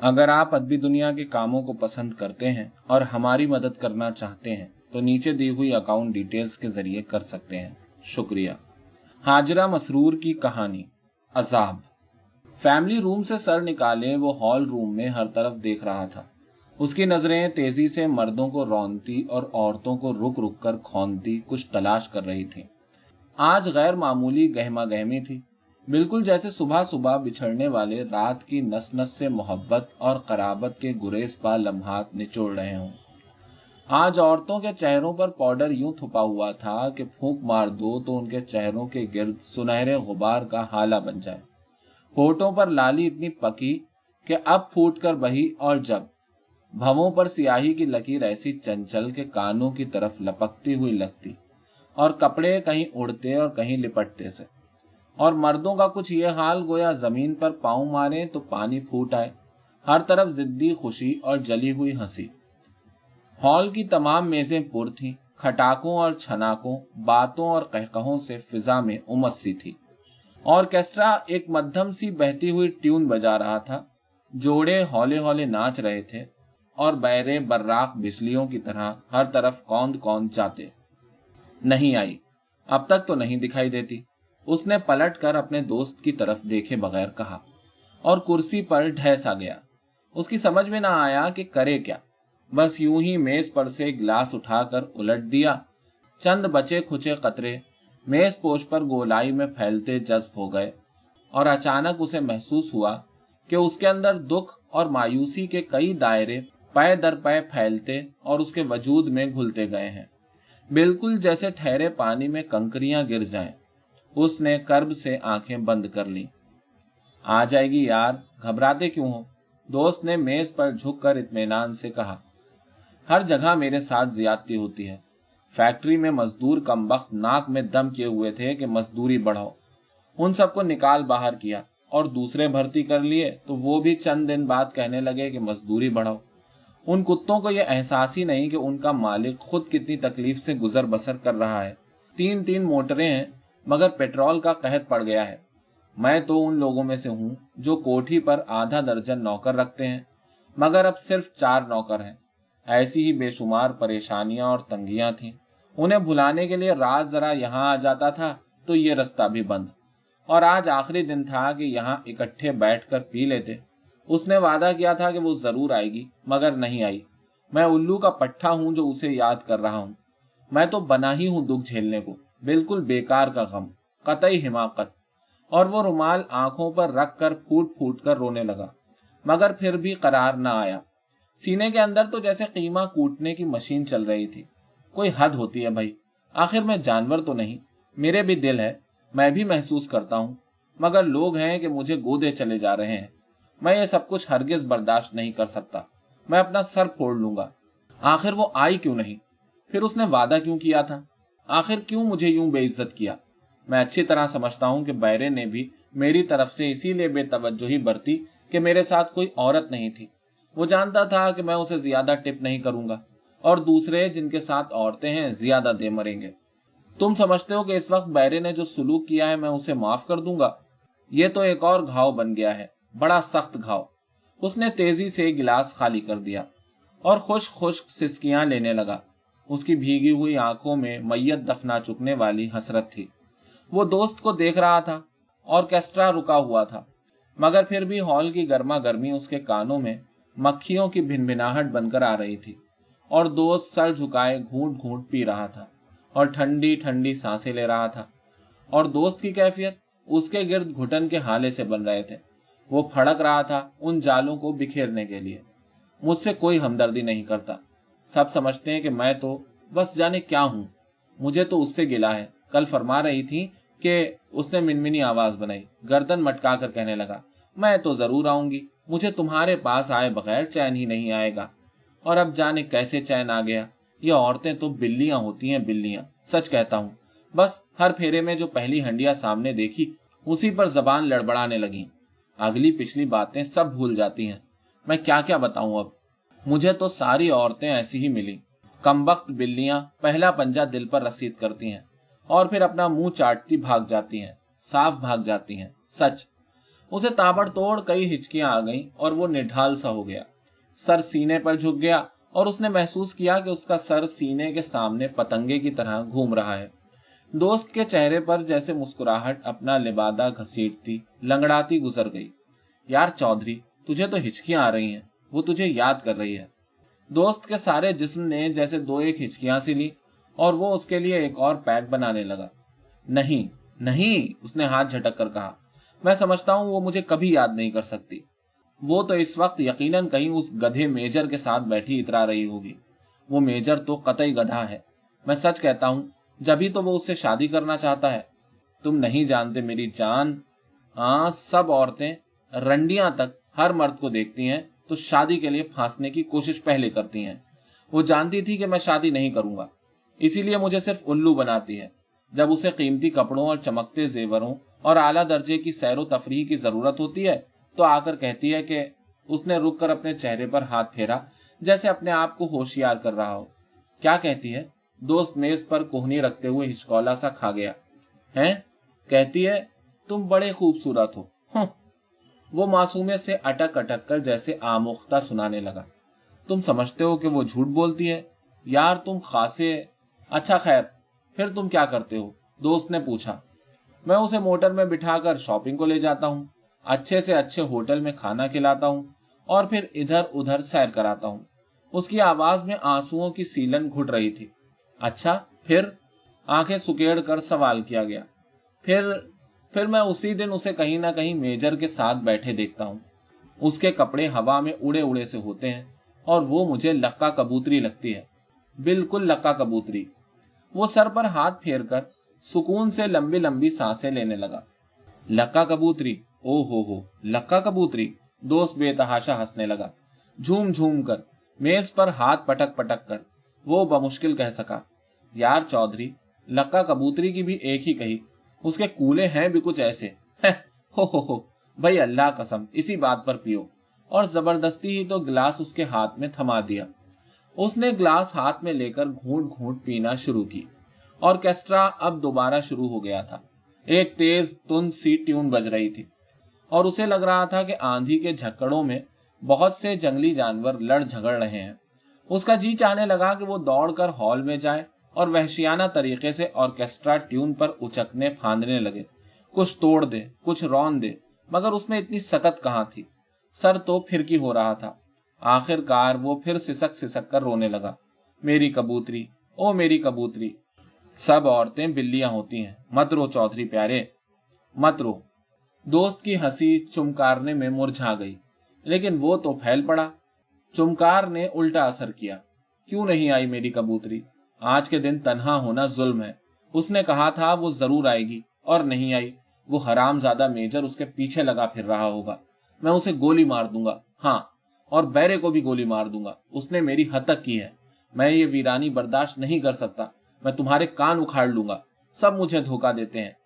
अगर आप अदबी दुनिया के कामों को पसंद करते हैं और हमारी मदद करना चाहते हैं तो नीचे दी हुई अकाउंट डिटेल्स के जरिए कर सकते हैं। शुक्रिया। हाजरा मसरूर की कहानी अजाब। फैमिली रूम से सर निकाले वो हॉल रूम में हर तरफ देख रहा था। उसकी नजरें तेजी से मर्दों को रौंदती और औरतों को रुक रुक कर खौंदती कुछ तलाश कर रही थी। आज गैर मामूली गहमा गहमी थी, बिल्कुल जैसे सुबह सुबह बिछड़ने वाले रात की नस नस से मोहब्बत और कराबत के गुरेज पा लम्हात निचोड़ रहे हों। आज औरतों के चेहरों पर पाउडर यूं थुपा हुआ था कि फूंक मार दो तो उनके चेहरों के गिर्द सुनहरे गुबार का हाला बन जाए। होठों पर लाली इतनी पकी कि अब फूट कर बही, और जब भवों पर सियाही की लकीर ऐसी चंचल के कानों की तरफ लपकती हुई लगती, और कपड़े कहीं उड़ते और कहीं लिपटते से। और मर्दों का कुछ ये हाल गोया जमीन पर पांव मारे तो पानी फूट आए। हर तरफ जिद्दी खुशी और जली हुई हंसी। हॉल की तमाम मेजें पुर थीं, खटाकों और छनाकों, बातों और कहकहों से फिजा में उमस सी थी। ऑर्केस्ट्रा एक मध्यम सी बहती हुई ट्यून बजा रहा था। जोड़े हौले हौले नाच रहे थे और बैरे बर्राक बिजलियों की तरह हर तरफ कौंद कौंद जाते। नहीं आई, अब तक तो नहीं दिखाई देती, उसने पलट कर अपने दोस्त की तरफ देखे बगैर कहा, और कुर्सी पर ढह सा गया। उसकी समझ में ना आया कि करे क्या। बस यूं ही मेज पर से गिलास उठाकर उलट दिया। चंद बचे खुचे कतरे मेज पोश पर गोलाई में फैलते जज्ब हो गए, और अचानक उसे महसूस हुआ कि उसके अंदर दुख और मायूसी के कई दायरे पै दर पै फैलते और उसके वजूद में घुलते गए हैं, बिल्कुल जैसे ठहरे पानी में कंकरियां गिर जाएं। उसने कर्ब से आंखें बंद कर ली। आ जाएगी यार, घबराते क्यों हो? दोस्त ने मेज पर झुककर इत्मीनान से कहा। हर जगह मेरे साथ ज्यादती होती है। फैक्ट्री में मजदूर कमबख्त नाक में दम किए हुए थे कि मजदूरी बढ़ाओ। उन सबको निकाल बाहर किया और दूसरे भर्ती कर लिए तो वो भी चंद दिन बाद कहने लगे कि मजदूरी बढ़ाओ। उन कुत्तों को यह एहसास ही नहीं कि उनका मालिक खुद कितनी तकलीफ से गुजर बसर कर रहा है। 3-3 मोटरें हैं मगर पेट्रोल का कहत पड़ गया है। मैं तो उन लोगों में से हूं जो कोठी पर आधा दर्जन नौकर रखते हैं, मगर अब सिर्फ 4 नौकर हैं। ऐसी ही बेशुमार परेशानियां और तंगियां थीं। उन्हें भुलाने के लिए रात जरा यहाँ आ जाता था तो ये रास्ता भी बंद, और आज आखिरी दिन था कि यहाँ इकट्ठे बैठकर पी लेते। उसने वादा किया था कि वो जरूर आएगी, मगर नहीं आई। मैं उल्लू का पट्ठा हूं जो उसे याद कर रहा हूं। मैं तो बना ही हूं दुख झेलने को, बिल्कुल बेकार का गम, कतई हिमाकत। और वो रुमाल आंखों पर रख कर फूट फूट कर रोने लगा, मगर फिर भी करार न आया। सीने के अंदर तो जैसे कीमा कूटने की मशीन चल रही थी। कोई हद होती है भाई, आखिर मैं जानवर तो नहीं, मेरे भी दिल है, मैं भी महसूस करता हूं, मगर लोग हैं कि मुझे गोदे चले जा रहे हैं। मैं ये सब कुछ हरगिज बर्दाश्त नहीं कर सकता। मैं अपना सर फोड़ लूंगा। आखिर वो आई क्यों नहीं? फिर उसने वादा क्यों किया था? आखिर क्यों मुझे यूं बेइज्जत किया? मैं अच्छी तरह समझता हूं कि बैरे ने भी मेरी तरफ से इसीलिए बेतवज्जोही बरती कि मेरे साथ कोई औरत नहीं थी। वो जानता था कि मैं उसे ज्यादा टिप नहीं करूंगा, और दूसरे जिनके साथ औरतें हैं ज्यादा दे मरेंगे। तुम समझते हो कि इस वक्त बैरे ने जो सुलूक किया है मैं उसे माफ कर दूंगा? ये तो एक और घाव बन गया है, बड़ा सख्त घाव। उसने तेजी से गिलास खाली कर दिया और खुश्क खुश्क सिसकियां लेने लगा। उसकी भीगी हुई आंखों में मैयत दफना चुकने वाली हसरत थी। वो दोस्त को देख रहा था। ऑर्केस्ट्रा रुका हुआ था, मगर फिर भी हॉल की गर्मा गर्मी उसके कानों में मक्खियों की भिनभिनाहट बनकर आ रही थी। और दोस्त सर झुकाए घूंट घूंट पी रहा था और ठंडी ठंडी सांसें ले रहा था। और दोस्त की कैफियत उसके गिर्द घुटन के हाले से बन रहे थे। वो फड़क रहा था उन जालों को बिखेरने के लिए। मुझसे कोई हमदर्दी नहीं करता। सब समझते हैं कि मैं तो बस जाने क्या हूं। मुझे तो उससे गिला है। कल फरमा रही थी कि उसने मिनमिनी आवाज बनाई, गर्दन मटका कर कहने लगा, मैं तो जरूर आऊंगी, मुझे तुम्हारे पास आए बगैर चैन ही नहीं आएगा। और अब जाने कैसे चैन आ गया। ये औरतें तो बिल्लियां होती हैं, बिल्लियां, सच कहता हूं। बस हर फेरे में जो पहली हंडिया सामने देखी उसी पर जबान लड़बड़ाने लगी। अगली पिछली बातें सब भूल जाती हैं। मैं क्या क्या बताऊं अब। मुझे तो सारी औरतें ऐसी ही मिली। कमबख्त बिल्लियां पहला पंजा दिल पर रसीद करती हैं और फिर अपना मुंह चाटती भाग जाती हैं, साफ भाग जाती हैं, सच। उसे ताबड़तोड़ कई हिचकियां आ गईं और वो निढाल सा हो गया। सर सीने पर झुक गया और उसने महसूस किया कि उसका सर सीने के सामने पतंगे की तरह घूम रहा है। दोस्त के चेहरे पर जैसे मुस्कुराहट अपना लिबादा घसीटती लंगड़ाती गुजर गई। यार चौधरी, तुझे तो हिचकियां आ रही हैं, वो तुझे याद कर रही है। दोस्त के सारे जिस्म ने जैसे दो एक हिचकियां सी ली और वो उसके लिए एक और पैक बनाने लगा। नहीं नहीं, उसने हाथ झटक कर कहा, मैं समझता हूं वो मुझे कभी याद नहीं कर सकती। वो तो इस वक्त यकीनन कहीं उस गधे मेजर के साथ बैठी इतरा रही होगी। वो मेजर तो कतई गधा है। मैं सच कहता हूं, जभी तो वो उससे शादी करना चाहता है। तुम नहीं जानते मेरी जान। हाँ, सब औरतें, रंडियां तक हर मर्द को देखती हैं तो शादी के लिए फांसने की कोशिश पहले करती हैं। वो जानती थी कि मैं शादी नहीं करूंगा, इसीलिए मुझे सिर्फ उल्लू बनाती है। जब उसे कीमती कपड़ों और चमकते जेवरों और आला दर्जे की सैरो तफरीह की जरूरत होती है तो आकर कहती है कि उसने रुक कर अपने चेहरे पर हाथ फेरा, जैसे अपने आप को होशियार कर रहा हो। क्या कहती है? दोस्त मेज पर कोहनी रखते हुए हिचकौला सा खा गया। हैं? कहती है तुम बड़े खूबसूरत हो। वो मासूमियत से अटक अटक कर जैसे आमुख्ता सुनाने लगा। तुम समझते हो कि वो झूठ बोलती है? यार तुम खासे। अच्छा खैर, फिर तुम क्या करते हो? दोस्त ने पूछा। मैं उसे मोटर में बिठाकर शॉपिंग को ले जाता हूँ, अच्छे से अच्छे होटल में खाना खिलाता हूँ और फिर इधर उधर सैर कराता हूँ। उसकी आवाज में आंसुओं की सीलन घुट रही थी। अच्छा फिर? आंखें सुकेड़ कर सवाल किया गया। फिर मैं उसी दिन उसे कहीं ना कहीं मेजर के साथ बैठे देखता हूँ। उसके कपड़े हवा में उड़े उड़े से होते हैं और वो मुझे लक्का कबूतरी लगती है, बिल्कुल लक्का कबूतरी। वो सर पर हाथ फेर कर सुकून से लंबी लंबी सांसें लेने लगा। लक्का कबूतरी, ओ हो, लक्का कबूतरी। दोस्त बेतहाशा हंसने लगा, झूम झूम कर, मेज पर हाथ पटक पटक कर। वो बमुश्किल कह सका, यार चौधरी, लक्का कबूतरी की भी एक ही कही, उसके कूले हैं भी कुछ ऐसे। हो भाई, अल्लाह कसम इसी बात पर पियो। और जबरदस्ती ही तो गिलास उसके हाथ में थमा दिया। उसने ग्लास हाथ में लेकर घूंट घूंट पीना शुरू की। ऑर्केस्ट्रा अब दोबारा शुरू हो गया था। एक तेज तुन सी ट्यून बज रही थी और उसे लग रहा था कि आंधी के झक्कड़ों में बहुत से जंगली जानवर लड़ झगड़ रहे हैं। उसका जी चाहने लगा कि वो दौड़कर हॉल में जाए और वहशियाना तरीके से ऑर्केस्ट्रा ट्यून पर उचकने फांदने लगे, कुछ तोड़ दे, कुछ रौन दे, मगर उसमें इतनी सकत कहाँ थी। सर तो फिरकी हो रहा था। आखिरकार वो फिर सिसक सिसक कर रोने लगा, मेरी कबूतरी, ओ मेरी कबूतरी। सब औरतें बिल्लियां होती हैं, मत रो चौधरी प्यारे, मत रो। दोस्त की हंसी चुमकारने में मुरझा गई, लेकिन वो तो फैल पड़ा। चुमकार ने उल्टा असर किया। क्यों नहीं आई मेरी कबूतरी? आज के दिन तन्हा होना जुल्म है। उसने कहा था वो जरूर आएगी और नहीं आई। वो हरामजादा मेजर उसके पीछे लगा फिर रहा होगा। मैं उसे गोली मार दूंगा, हाँ, और बैरे को भी गोली मार दूंगा। उसने मेरी हतक की है। मैं ये वीरानी बर्दाश्त नहीं कर सकता। मैं तुम्हारे कान उखाड़ लूंगा। सब मुझे धोखा देते हैं।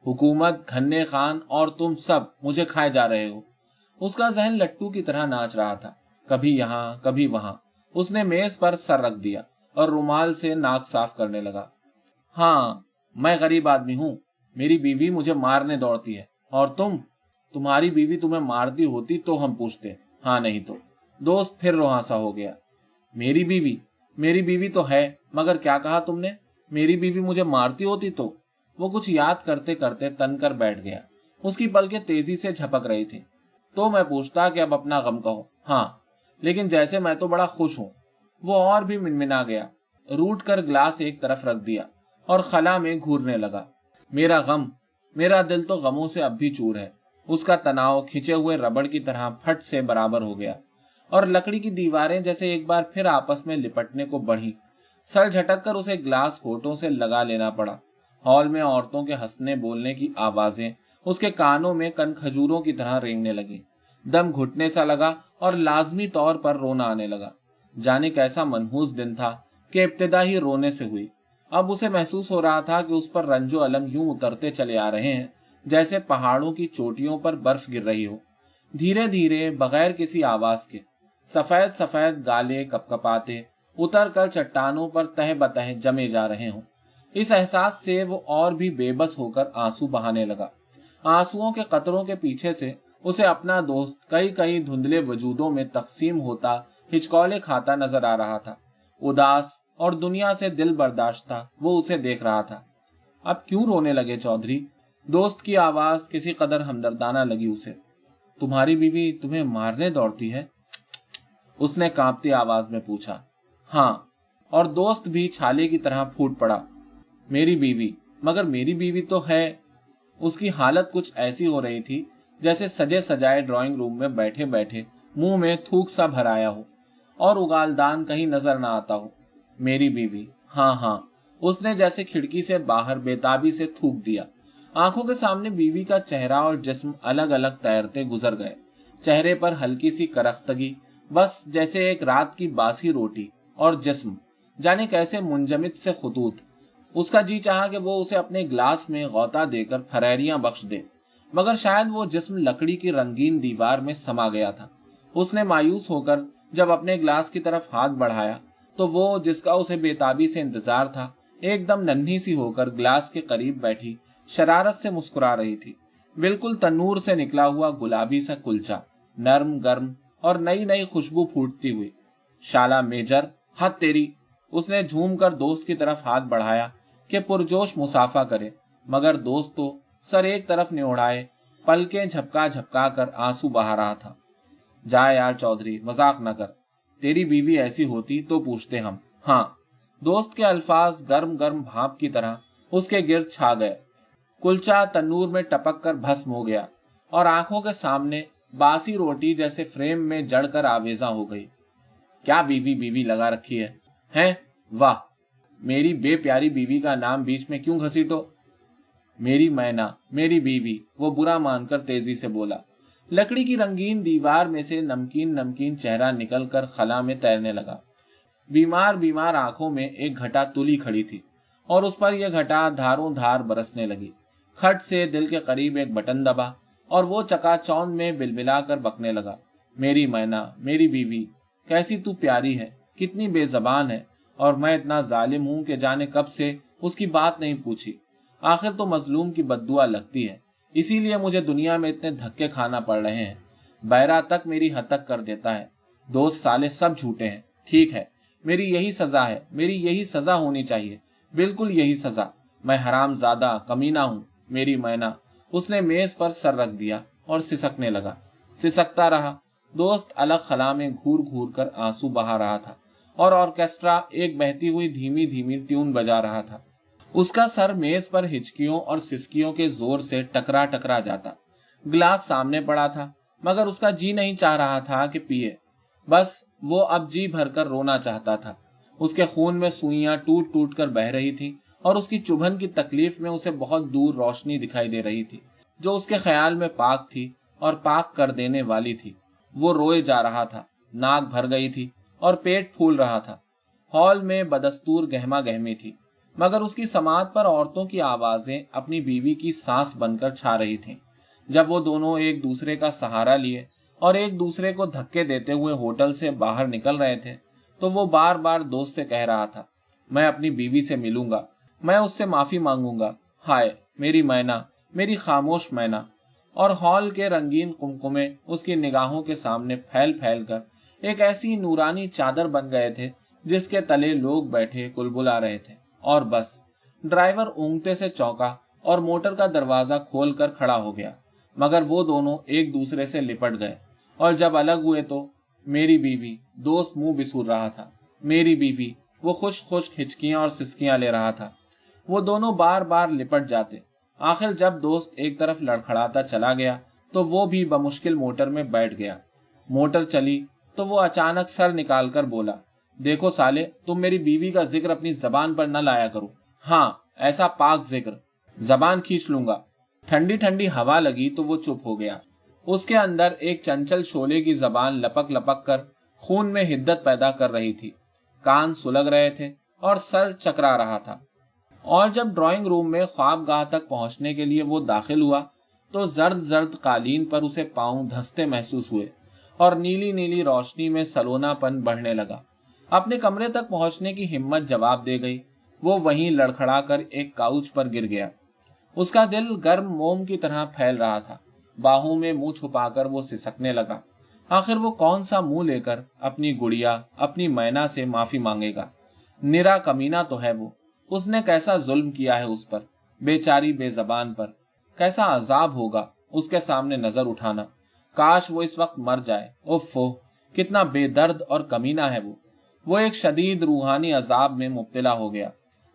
हुकूमत, घन्ने खान और तुम सब मुझे खाए जा रहे हो। उसका जहन लट्टू की तरह नाच रहा था, कभी यहाँ कभी वहां। उसने मेज पर सर रख दिया और रुमाल से नाक साफ करने लगा। हाँ, मैं गरीब आदमी हूँ। मेरी बीवी मुझे मारने दौड़ती है और तुम्हारी बीवी तुम्हें मारती होती तो हम पूछते, हाँ नहीं तो। दोस्त फिर रुहासा हो गया। मेरी बीवी तो है, मगर क्या कहा तुमने? मेरी बीवी मुझे मारती होती तो? वो कुछ याद करते करते तन कर बैठ गया। उसकी पलकें तेजी से झपक रही थी। तो मैं पूछता कि अब अपना गम कहो। हाँ, लेकिन जैसे मैं तो बड़ा खुश हूं। वो और भी मिनमिना गया, रूट कर ग्लास एक तरफ रख दिया और खला में घूरने लगा। मेरा गम, मेरा दिल तो गमों से अब भी चूर है। उसका तनाव खिंचे हुए रबड़ की तरह फट से बराबर हो गया और लकड़ी की दीवारें जैसे एक बार फिर आपस में लिपटने को बढ़ी। सर झटक कर उसे ग्लास होठों से लगा लेना पड़ा। हॉल में औरतों के हंसने बोलने की आवाजें उसके कानों में कन खजूरों की तरह रेंगने लगी। दम घुटने सा लगा और लाजमी तौर पर रोना आने लगा। जाने कैसा मनहूस दिन था कि इब्तिदा ही रोने से हुई। अब उसे महसूस हो रहा था कि उस पर रंजो अलम यूं उतरते चले आ रहे हैं जैसे पहाड़ों की चोटियों पर बर्फ गिर रही हो, धीरे धीरे, बगैर किसी आवाज के। सफेद सफेद गाले कपकपाते उतर कर चट्टानों पर तह बतह जमे जा रहे हों। इस एहसास से वो और भी बेबस होकर आंसू बहाने लगा। आंसुओं के कतरों के पीछे से उसे अपना दोस्त कई कई धुंधले वजूदों में तकसीम होता हिचकौले खाता नजर आ रहा था। उदास और दुनिया से दिल बर्दाश्ता वो उसे देख रहा था। अब क्यों रोने लगे चौधरी? दोस्त की आवाज किसी कदर हमदर्दाना लगी उसे। तुम्हारी बीवी तुम्हें मारने दौड़ती है? उसने कांपती आवाज में पूछा। हाँ, और दोस्त भी छाले की तरह फूट पड़ा। मेरी बीवी? मगर मेरी बीवी तो है। उसकी हालत कुछ ऐसी हो रही थी जैसे सजे सजाए ड्राइंग रूम में बैठे बैठे मुंह में थूक सा भराया हो और उगालदान कहीं नजर ना आता हो। मेरी बीवी? हाँ हाँ, उसने जैसे खिड़की से बाहर बेताबी से थूक दिया। आंखों के सामने बीवी का चेहरा और जिस्म अलग अलग तैरते गुजर गए। चेहरे पर हल्की सी करख्तगी, बस जैसे एक रात की बासी रोटी, और जिस्म जाने कैसे मुंजमिद से खतूत। उसका जी चाहा कि वो उसे अपने ग्लास में गौता देकर फरैरियां बख्श दे, मगर शायद वो जिस्म लकड़ी की रंगीन दीवार में समा गया था। उसने मायूस होकर जब अपने ग्लास की तरफ हाथ बढ़ाया तो वो जिसका उसे बेताबी से इंतजार था एकदम नन्ही सी होकर ग्लास के करीब बैठी शरारत से मुस्कुरा रही थी। बिल्कुल तन्नूर से निकला हुआ गुलाबी सा कुलचा, नर्म गर्म और नई नई खुशबू फूटती हुई। शाला मेजर, हद तेरी! उसने झूम कर दोस्त की तरफ हाथ बढ़ाया कि पुरजोश मुसाफा करे, मगर दोस्त तो सर एक तरफ निउड़ाए पलकें झपका झपका कर आंसू बहा रहा था। जा यार चौधरी, मजाक न कर। तेरी बीवी ऐसी होती तो पूछते हम। हाँ। दोस्त के अल्फाज गर्म गर्म भाप की तरह उसके गिर्द छा गए। कुलचा तन्नूर में टपक कर भस्म हो गया और आंखों के सामने बासी रोटी जैसे फ्रेम में जड़कर आवेजा हो गई। क्या बीवी बीवी लगा रखी है? हैं? वाह! मेरी बेप्यारी बीवी का नाम बीच में क्यों घसीटो? मेरी मैना, मेरी बीवी, वो बुरा मानकर तेजी से बोला। लकड़ी की रंगीन दीवार में से नमकीन नमकीन चेहरा निकलकर खला में तैरने लगा। बीमार बीमार आंखों में एक घटा तुली खड़ी थी और उस पर यह घटा धारों धार बरसने लगी। खट से दिल के करीब एक बटन दबा और वो चकाचौंध में बिलबिलाकर बकने लगा। मेरी मैना, मेरी बीवी, कैसी तू प्यारी है, कितनी बेजबान है, और मैं इतना जालिम हूं कि जाने कब से उसकी बात नहीं पूछी। आखिर तो मजलूम की बद्दुआ लगती है, इसीलिए मुझे दुनिया में इतने धक्के खाना पड़ रहे हैं। बैरा तक मेरी हतक कर देता है। दोस्त साले सब झूठे हैं। ठीक है, मेरी यही सजा है, मेरी यही सजा होनी चाहिए, बिल्कुल यही सजा। मैं हरामजादा कमीना हूं। मेरी मैना। उसने मेज पर सर रख दिया और सिसकने लगा। सिसकता रहा। दोस्त अलग खला में घूर घूर कर आंसू बहा रहा था और ऑर्केस्ट्रा एक बहती हुई धीमी धीमी ट्यून बजा रहा था। उसका सर मेज पर हिचकियों और सिसकियों के जोर से टकरा टकरा जाता। गिलास सामने पड़ा था, मगर उसका जी नहीं चाह रहा था कि पिए। बस वो अब जी भरकर रोना चाहता था। उसके खून में सुइयां टूट टूट कर बह रही थी और उसकी चुभन की तकलीफ में उसे बहुत दूर रोशनी दिखाई दे रही थी, जो उसके ख्याल में पाक थी और पाक कर देने वाली थी। वो रोए जा रहा था, नाक भर गई थी और पेट फूल रहा था। हॉल में बदस्तूर गहमा गहमी थी, मगर उसकी समात पर औरतों की आवाजें अपनी बीवी की सांस बनकर छा रही थीं। जब वो दोनों एक दूसरे का सहारा लिए और एक दूसरे को धक्के देते हुए होटल से बाहर निकल रहे थे, तो वो बार बार दोस्त से कह रहा था, मैं अपनी बीवी से मिलूंगा, मैं उससे माफी मांगूंगा। हाय मेरी मैना, मेरी खामोश मैना। और हॉल के रंगीन कुमकुमे उसकी निगाहों के सामने फैल फैल कर एक ऐसी नूरानी चादर बन गए थे जिसके तले लोग बैठे कुलबुला रहे थे। और बस ड्राइवर ऊँगते से चौंका और मोटर का दरवाजा खोलकर खड़ा हो गया, मगर वो दोनों एक दूसरे से लिपट गए और जब अलग हुए तो मेरी बीवी, दोस्त मुंह बिसूर रहा था। मेरी बीवी, वो खुश खुश हिचकियां और सिसकियां ले रहा था। वो दोनों बार बार लिपट जाते। आखिर जब दोस्त एक तरफ लड़खड़ाता चला गया तो वो भी बमुश्किल मोटर में बैठ गया। मोटर चली तो वो अचानक सर निकालकर बोला, देखो साले, तुम मेरी बीवी का जिक्र अपनी जबान पर न लाया करो। हाँ, ऐसा पाक जिक्र, जबान खींच लूंगा। ठंडी ठंडी हवा लगी तो वो चुप हो गया। उसके अंदर एक चंचल शोले की जबान लपक लपक कर खून में हिद्दत पैदा कर रही थी। कान सुलग रहे थे और सर चकरा रहा था। और जब ड्राइंग रूम में ख्वाबगाह तक पहुंचने के लिए वो दाखिल हुआ तो जर्द जर्द कालीन पर उसे पांव धंसते महसूस हुए और नीली नीली रोशनी में सलोनापन बढ़ने लगा। अपने कमरे तक पहुंचने की हिम्मत जवाब दे गई। वो वहीं लड़खड़ा कर एक काउच पर गिर गया। उसका दिल गर्म मोम की तरह फैल रहा था बाहों में मुंह छुपाकर वो सिसकने लगा। आखिर वो कौन सा मुंह लेकर अपनी गुड़िया, अपनी मैना से माफी मांगेगा? निरा कमीना तो है वो। उसने कैसा जुल्म किया है उस पर, बेचारी बेजबान पर। कैसा अजाब होगा उसके सामने नजर उठाना। काश वो इस वक्त मर जाए। उफ़्फ़ो, कितना बेदर्द और कमीना है वो एक शदीद रूहानी अजाब में मुब्तला हो गया।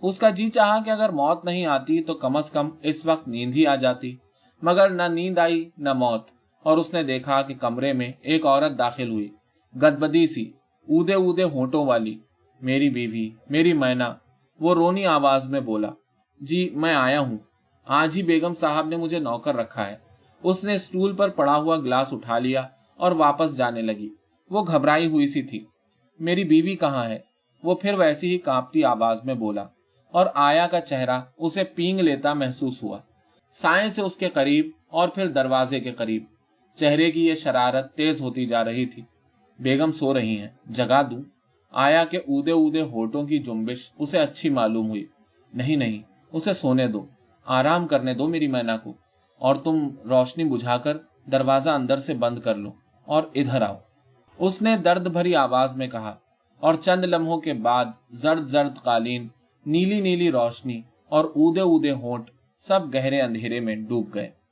उसका जी चाहा कि अगर मौत नहीं आती तो कम से कम इस वक्त नींद ही आ जाती, मगर न नींद आई न मौत। और उसने देखा कि कमरे में एक औरत दाखिल हुई, गदबदी सी, ऊदे ऊदे होंठों वाली। मेरी बीवी, मेरी मैना, वो रोनी आवाज में बोला। जी मैं आया हूं, आज ही बेगम साहब ने मुझे नौकर रखा है। उसने स्टूल पर पड़ा हुआ गिलास उठा लिया और वापस जाने लगी। वो घबराई हुई सी थी। मेरी बीवी कहाँ है? वो फिर वैसी ही कांपती आवाज में बोला, और आया का चेहरा उसे पींग लेता महसूस हुआ। साए से उसके करीब और फिर दरवाजे के करीब। चेहरे की ये शरारत तेज होती जा रही थी। बेगम सो रही हैं, जगा दूं? आया के ऊदे ऊदे होठों की जुम्बिश उसे अच्छी मालूम हुई। नहीं नहीं, उसे सोने दो, आराम करने दो मेरी मैना को। और तुम रोशनी बुझाकर दरवाजा अंदर से बंद कर लो और इधर आओ, उसने दर्द भरी आवाज में कहा। और चंद लम्हों के बाद जर्द जर्द कालीन, नीली नीली रोशनी और ऊदे ऊदे होंठ सब गहरे अंधेरे में डूब गए।